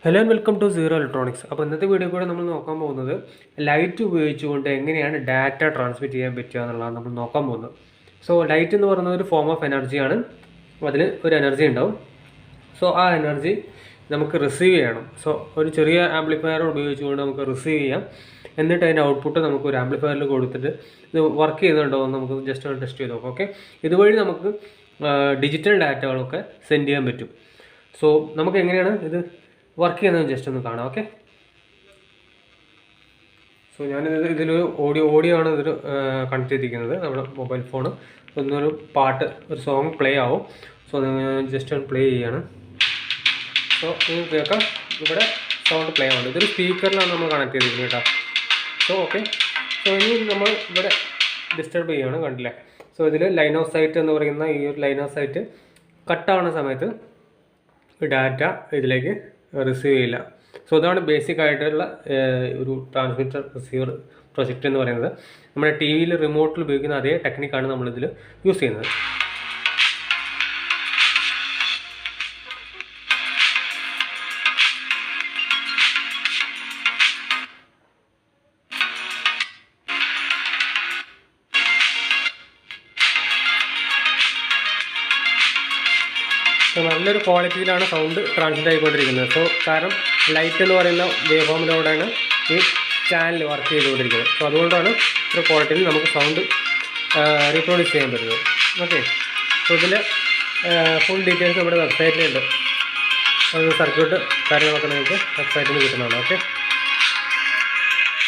Hello and welcome to zero electronics. അപ്പോൾ ഇന്നത്തെ video കൂടെ നമ്മൾ നോക്കാൻ പോകുന്നത് ലൈറ്റ് ഉപയോഗിച്ചുകൊണ്ട് എങ്ങനെയാണ് ഡാറ്റ ട്രാൻസ്മിറ്റ് ചെയ്യാൻ പറ്റുക എന്നുള്ളതാണ് നമ്മൾ നോക്കാൻ പോകുന്നത്. സോ ലൈറ്റ് എന്ന് പറയുന്നത് ഒരു ഫോം ഓഫ് എനർജിയാണ്. അതിൽ ഒരു എനർജി ഉണ്ടാവും. സോ ആ എനർജി നമുക്ക് റിസീവ് ചെയ്യണം. സോ ഒരു ചെറിയ ആംപ്ലിഫയർ ഉപയോഗിച്ചുകൊണ്ട് നമുക്ക് റിസീവ് ചെയ്യാം. എന്നിട്ട് അതിൻ്റെ ഔട്ട്പുട്ട് നമുക്ക് ഒരു ആംപ്ലിഫയറിൽ കൊടുത്തിട്ട് ഇത് വർക്ക് ചെയ്യുന്നുണ്ടോ എന്ന് നമുക്ക് ജസ്റ്റ് ഒന്ന് ടെസ്റ്റ് ചെയ്ത് നോക്കാം. ഓക്കെ, ഇതുവഴി നമുക്ക് ഡിജിറ്റൽ ഡാറ്റകളൊക്കെ സെൻഡ് ചെയ്യാൻ പറ്റും. സോ നമുക്ക് എങ്ങനെയാണ് ഇത് വർക്ക് ചെയ്യുന്നത് ജസ്റ്റ് ഒന്ന് കാണാം. ഓക്കെ, സോ ഞാനിത് ഇതിലൊരു ഓഡിയോ ആണ് ഇതിൽ കണക്ട് ചെയ്തിരിക്കുന്നത്, നമ്മുടെ മൊബൈൽ ഫോണ്. ഒന്നൊരു പാട്ട്, ഒരു സോങ് പ്ലേ ആവും. സോ ജസ്റ്റ് ഒന്ന് പ്ലേ ചെയ്യാണ്. സോ നിങ്ങൾക്ക് കേൾക്കാം, ഇവിടെ സൗണ്ട് പ്ലേ ആവുന്നുണ്ട്. ഇതൊരു സ്പീക്കറിലാണ് നമ്മൾ കണക്ട് ചെയ്തിരിക്കുന്നത് കേട്ടോ. സോ ഓക്കെ, സോ ഇനി നമ്മൾ ഇവിടെ ഡിസ്റ്റർബ് ചെയ്യുകയാണ്, കണ്ടില്ലേ. സോ ഇതിൽ ലൈൻ ഓഫ് സൈറ്റ് എന്ന് പറയുന്ന ഈ ഒരു ലൈൻ ഓഫ് സൈറ്റ് കട്ടാവുന്ന സമയത്ത് ഡാറ്റ ഇതിലേക്ക് റിസീവ് ചെയ്യില്ല. സോ അതാണ് ബേസിക് ആയിട്ടുള്ള ഒരു ട്രാൻസ്മിറ്റർ റിസീവർ പ്രൊജക്റ്റ് എന്ന് പറയുന്നത്. നമ്മുടെ ടി വിയിൽ റിമോട്ടിൽ ഉപയോഗിക്കുന്ന അതേ ടെക്നിക്കാണ് നമ്മളിതിൽ യൂസ് ചെയ്യുന്നത്. നല്ലൊരു ക്വാളിറ്റിയിലാണ് സൗണ്ട് ട്രാൻസ്മിറ്റ് ആയിക്കൊണ്ടിരിക്കുന്നത്. സോ കാരണം ലൈറ്റ് എന്ന് പറയുന്ന വേവ് ഫോമിലൂടെയാണ് ഈ ചാനൽ വർക്ക് ചെയ്തുകൊണ്ടിരിക്കുന്നത്. സോ അതുകൊണ്ടാണ് ഇത്ര ക്വാളിറ്റിയിൽ നമുക്ക് സൗണ്ട് റീപ്രൊഡ്യൂസ് ചെയ്യാൻ പറ്റുന്നത്. ഓക്കെ, സോ ഇതിൽ ഫുൾ ഡീറ്റെയിൽസ് നമ്മുടെ വെബ്സൈറ്റിലുണ്ട്. സർക്യൂട്ട് കാര്യങ്ങളൊക്കെ നിങ്ങൾക്ക് വെബ്സൈറ്റിൽ കിട്ടുന്നതാണ്. ഓക്കെ.